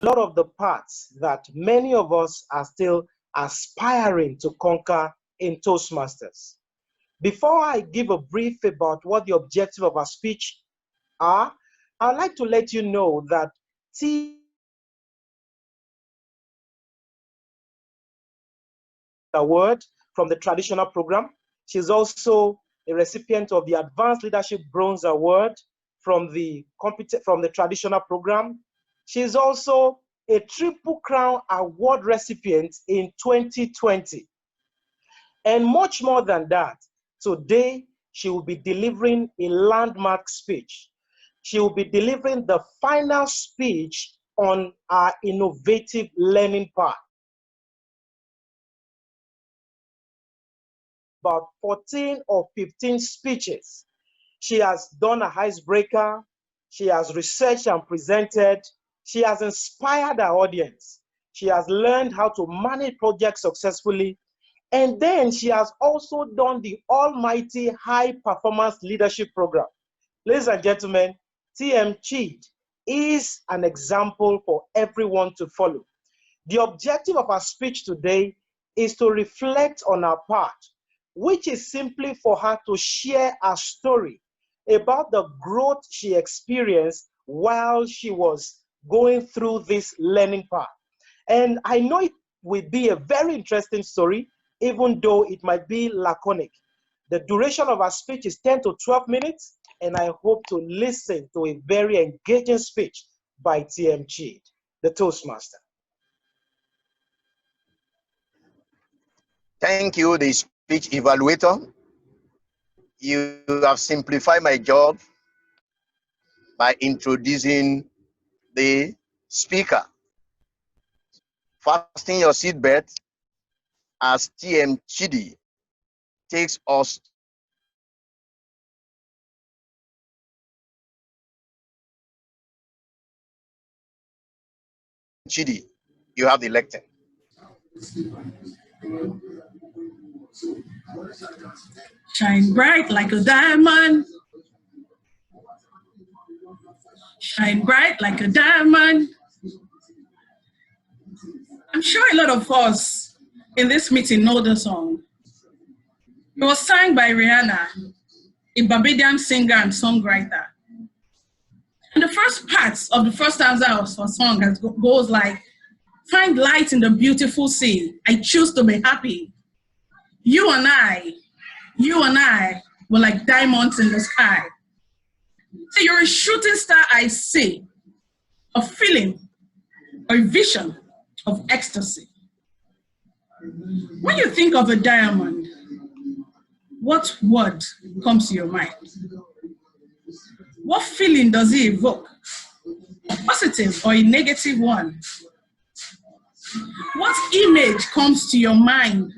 a lot of the parts that many of us are still aspiring to conquer in Toastmasters. Before I give a brief about what the objective of our speech are, I'd like to let you know that award from the traditional program. She's also a recipient of the Advanced Leadership Bronze Award from the traditional program. She's also a Triple Crown Award recipient in 2020. And much more than that, today she will be delivering a landmark speech. She will be delivering the final speech on our innovative learning path. About 14 or 15 speeches. She has done a icebreaker. She has researched and presented. She has inspired our audience. She has learned how to manage projects successfully. And then she has also done the almighty high performance leadership program. Ladies and gentlemen, TM Chidi is an example for everyone to follow. The objective of our speech today is to reflect on our part, which is simply for her to share a story about the growth she experienced while she was going through this learning path. And I know it will be a very interesting story, even though it might be laconic. The duration of our speech is 10 to 12 minutes, and I hope to listen to a very engaging speech by TM Chidi, the Toastmaster. Thank you, the speech evaluator. You have simplified my job by introducing the speaker. Fasten your seatbelt as TM Chidi takes us Chidi, you have the lectern. Shine bright like a diamond. Shine bright like a diamond. I'm sure a lot of us in this meeting know the song. It was sung by Rihanna, a Barbadian singer and songwriter. And the first part of the first stanza of the song goes like, find light in the beautiful sea. I choose to be happy. You and I were like diamonds in the sky. So you're a shooting star, I see, a feeling, a vision of ecstasy. When you think of a diamond, what word comes to your mind? What feeling does it evoke? A positive or a negative one? What image comes to your mind?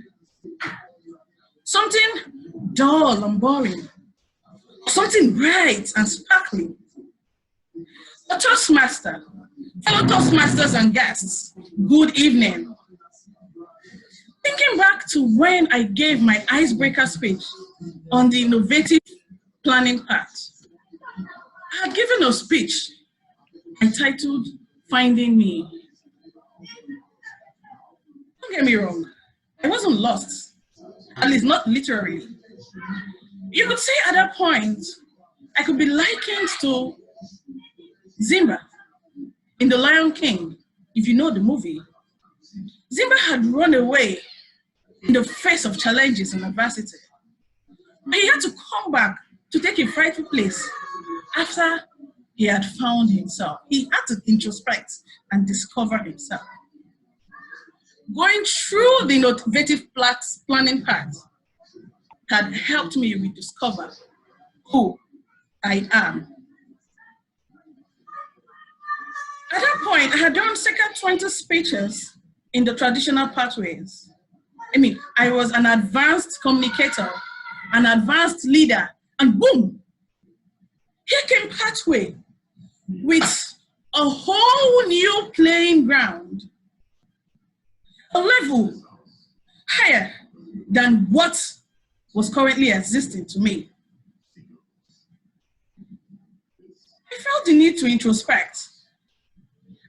Something dull and boring, something bright and sparkling. A Toastmaster, fellow Toastmasters and guests, good evening. Thinking back to when I gave my icebreaker speech on the innovative planning part, I had given a speech entitled Finding Me. Don't get me wrong, I wasn't lost, at least not literally. You could say at that point, I could be likened to Simba in The Lion King, if you know the movie. Simba had run away in the face of challenges and adversity. But he had to come back to take a rightful place after he had found himself. He had to introspect and discover himself. Going through the innovative planning part had helped me rediscover who I am. At that point, I had done circa 20 speeches in the traditional pathways. I was an advanced communicator, an advanced leader, and boom, here came pathway with a whole new playing ground, a level higher than what was currently existing to me. I felt the need to introspect.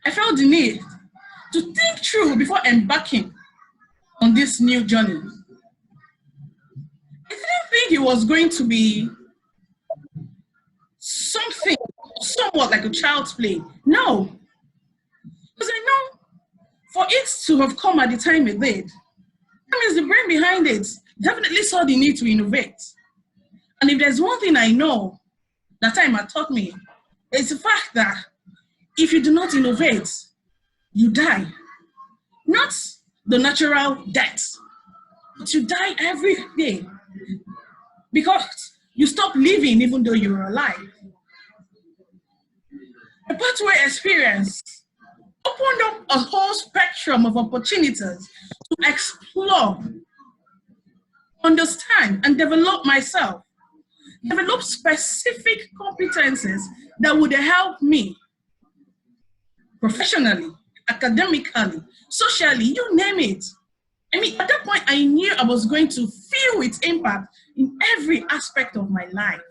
I felt the need to think through before embarking on this new journey. I didn't think it was going to be something somewhat like a child's play. No. Because I know for it to have come at the time it did, that means the brain behind it definitely saw the need to innovate. And if there's one thing I know that time had taught me, it's the fact that if you do not innovate, you die. Not the natural death, but you die every day because you stop living even though you're alive. The pathway experience opened up a whole spectrum of opportunities to explore, understand, and develop myself. Develop specific competencies that would help me professionally, academically, socially, you name it. I mean, at that point, I knew I was going to feel its impact in every aspect of my life.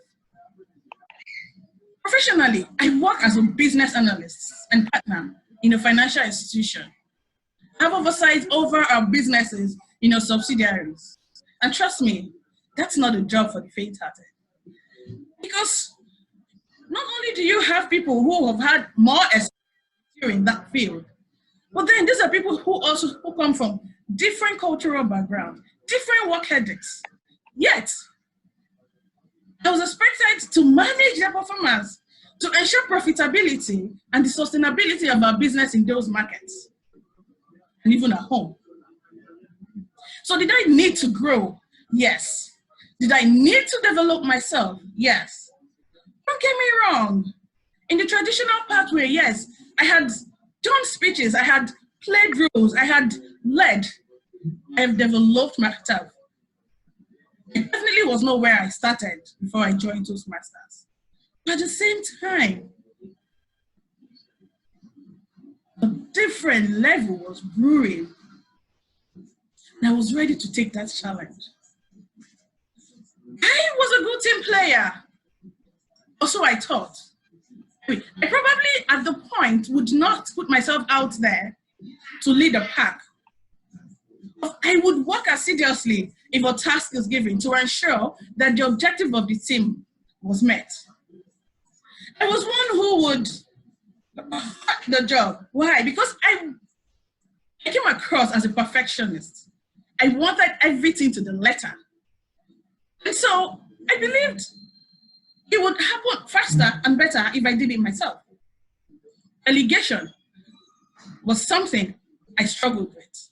Professionally, I work as a business analyst and partner in a financial institution. I have oversight over our businesses in our subsidiaries. And trust me, that's not a job for the faint-hearted. Because not only do you have people who have had more experience in that field, but then these are people who come from different cultural backgrounds, different work ethics. Yet, I was expected to manage their performance to ensure profitability and the sustainability of our business in those markets, and even at home. So did I need to grow? Yes. Did I need to develop myself? Yes. Don't get me wrong. In the traditional pathway, yes, I had done speeches, I had played roles, I had led. I have developed myself. It definitely was not where I started before I joined Toastmasters. But at the same time, a different level was brewing. And I was ready to take that challenge. I was a good team player. Also, I thought. I probably at the point would not put myself out there to lead a pack. I would work assiduously if a task is given to ensure that the objective of the team was met. I was one who would the job. Why? Because I came across as a perfectionist. I wanted everything to the letter. And so I believed it would happen faster and better if I did it myself. Delegation was something I struggled with.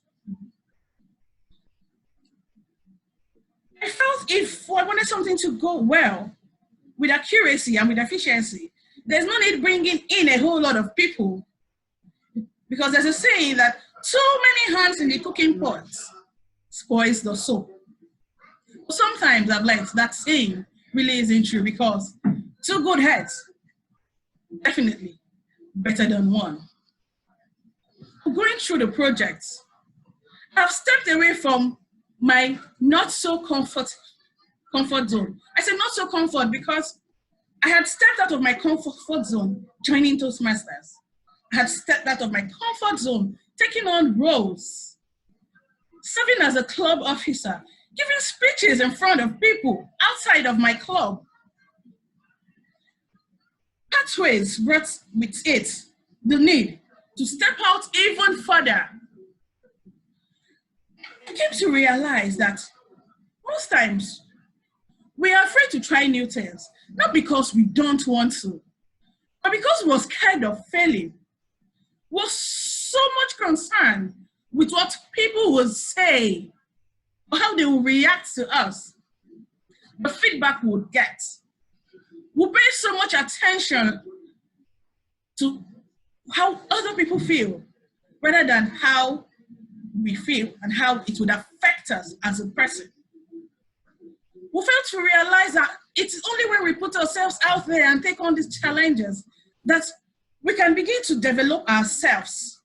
I felt if I wanted something to go well, with accuracy and with efficiency, there's no need bringing in a whole lot of people, because there's a saying that too many hands in the cooking pot spoils the soup. Sometimes I've learned that saying really isn't true, because two good heads, definitely better than one. Going through the projects, I've stepped away from my not so comfort zone. I said not so comfort because I had stepped out of my comfort zone joining Toastmasters. I had stepped out of my comfort zone, taking on roles, serving as a club officer, giving speeches in front of people outside of my club. Pathways brought with it the need to step out even further. I came to realize that most times we are afraid to try new things, not because we don't want to, but because we're scared of failing. We're so much concerned with what people will say, or how they will react to us, the feedback we'll get. We pay so much attention to how other people feel, rather than how we feel and how it would affect us as a person. We fail to realize that it's only when we put ourselves out there and take on these challenges that we can begin to develop ourselves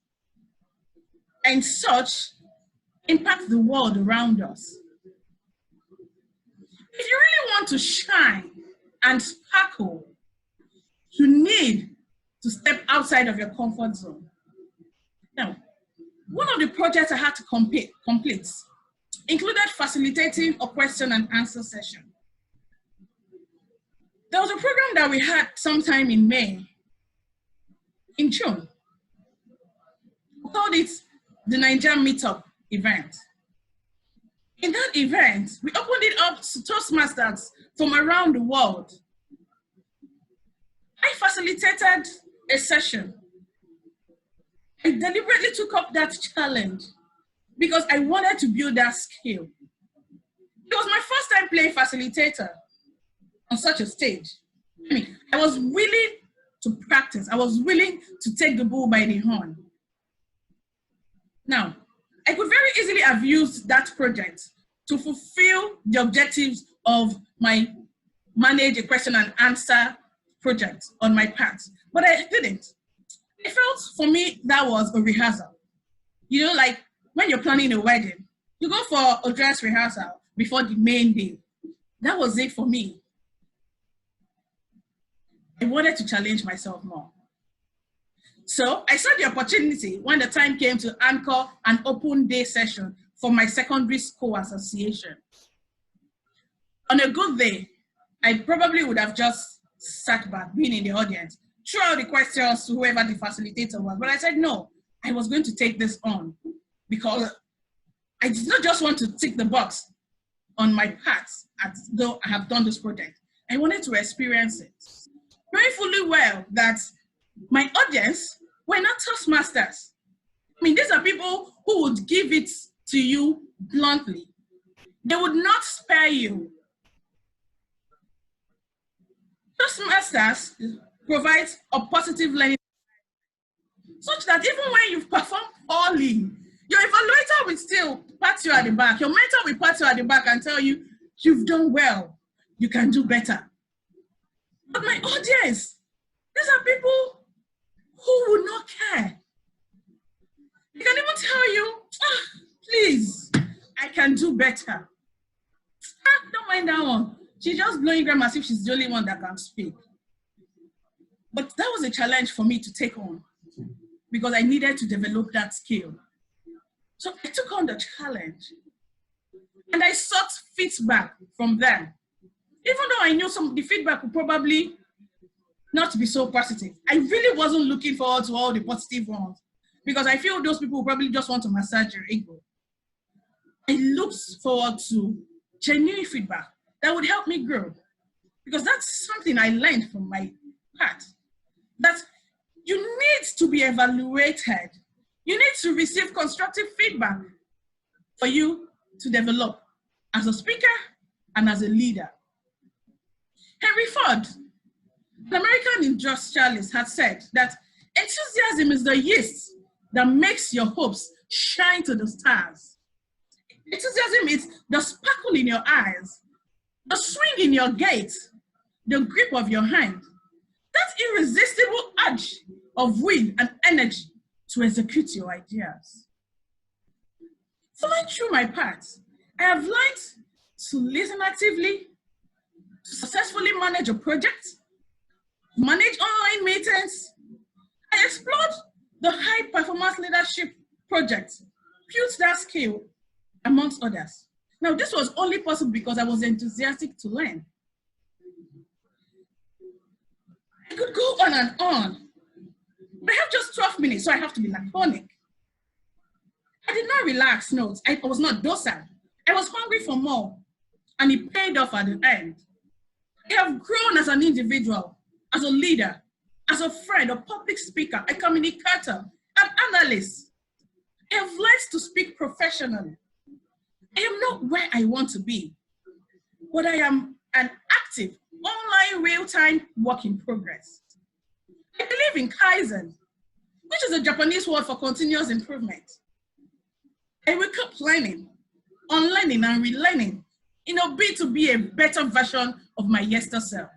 and such impact the world around us. If you really want to shine and sparkle, you need to step outside of your comfort zone. of the projects I had to complete included facilitating a question and answer session. There was a program that we had sometime in May, in June. We called it the Niger Meetup event. In that event, we opened it up to Toastmasters from around the world. I facilitated a session. I deliberately took up that challenge because I wanted to build that skill. It was my first time playing facilitator on such a stage. I mean, I was willing to practice. I was willing to take the bull by the horn. Now, I could very easily have used that project to fulfill the objectives of my manage a question and answer project on my part, but I didn't. I felt for me that was a rehearsal. You know, like when you're planning a wedding, you go for a dress rehearsal before the main day. That was it for me. I wanted to challenge myself more. So I saw the opportunity when the time came to anchor an open day session for my secondary school association. On a good day, I probably would have just sat back, being in the audience, threw out the questions to whoever the facilitator was. But I said, no, I was going to take this on because I did not just want to tick the box on my part as though I have done this project. I wanted to experience it. Knowing fully well that my audience were not Toastmasters. I mean, these are people who would give it to you bluntly. They would not spare you. Toastmasters provides a positive learning such that even when you've performed poorly, your evaluator will still pat you at the back. Your mentor will pat you at the back and tell you, you've done well, you can do better. But my audience, these are people who would not care. They can even tell you, please, I can do better. Don't mind that one. She's just blowing grammar as if she's the only one that can speak. But that was a challenge for me to take on because I needed to develop that skill. So I took on the challenge and I sought feedback from them. Even though I knew some of the feedback would probably not be so positive, I really wasn't looking forward to all the positive ones because I feel those people probably just want to massage your ego. I looked forward to genuine feedback that would help me grow because that's something I learned from my part, that you need to be evaluated. You need to receive constructive feedback for you to develop as a speaker and as a leader. Henry Ford, an American industrialist, had said that enthusiasm is the yeast that makes your hopes shine to the stars. Enthusiasm is the sparkle in your eyes, the swing in your gait, the grip of your hand, that irresistible urge of will and energy to execute your ideas. Following through my path, I have learned to listen actively, to successfully manage a project, manage online meetings. I explored the high performance leadership project, built that skill amongst others. Now, this was only possible because I was enthusiastic to learn. I could go on and on, but I have just 12 minutes, so I have to be laconic. I did not relax, no, I was not docile. I was hungry for more, and it paid off at the end. I have grown as an individual, as a leader, as a friend, a public speaker, a communicator, an analyst. I have learned to speak professionally. I am not where I want to be, but I am an active, online, real-time work in progress. I believe in Kaizen, which is a Japanese word for continuous improvement. I wake up learning, unlearning and relearning in a bid to be a better version of my yesterday self.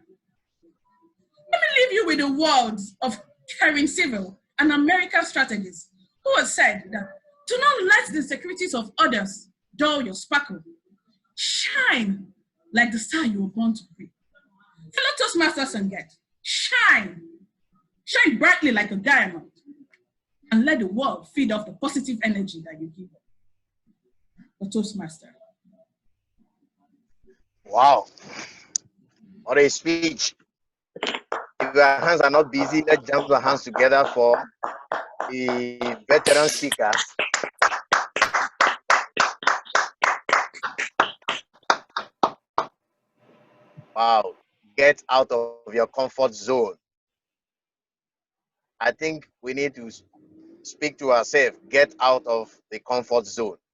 Let me leave you with the words of Karen Civil, an American strategist, who has said that do not let the insecurities of others dull your sparkle. Shine like the star you were born to be. Fellow Toastmasters and get shine. Shine brightly like a diamond. and let the world feed off the positive energy that you give them. The Toastmaster. Wow. What a speech. If your hands are not busy, let's jump our hands together for the veteran speaker. Wow. Get out of your comfort zone. I think we need to speak to ourselves. Get out of the comfort zone.